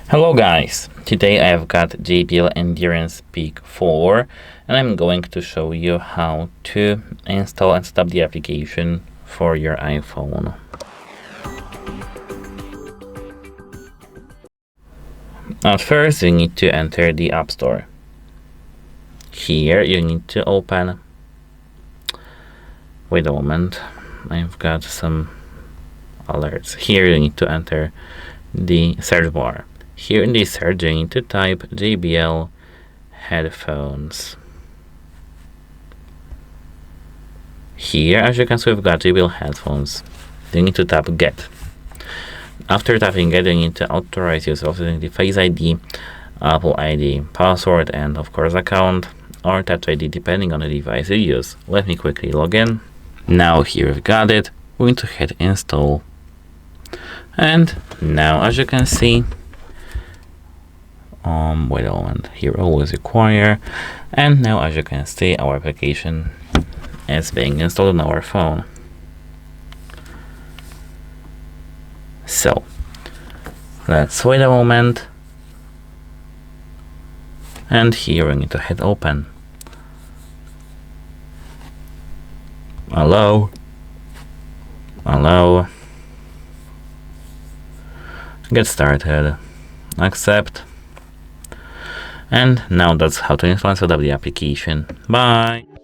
Hello guys, today I've got JBL Endurance Peak 4 and I'm going to show you how to install and set up the application for your iPhone. At first you need to enter the App Store. Here you need to open, wait a moment, I've got some alerts. Here you need to enter the search bar. Here in the search you need to type JBL Headphones. Here, as you can see, we've got JBL Headphones. You need to tap Get. After tapping Get, you need to authorize yourself using the Face ID, Apple ID, password, and of course account, or Touch ID depending on the device you use. Let me quickly log in. Now here we've got it. We're going to hit install. And now, as you can see, wait a moment, here always require, and now as you can see our application is being installed on our phone. So let's wait a moment, and here we need to hit open. Hello, get started, accept. And now that's how to install and set up the application. Bye!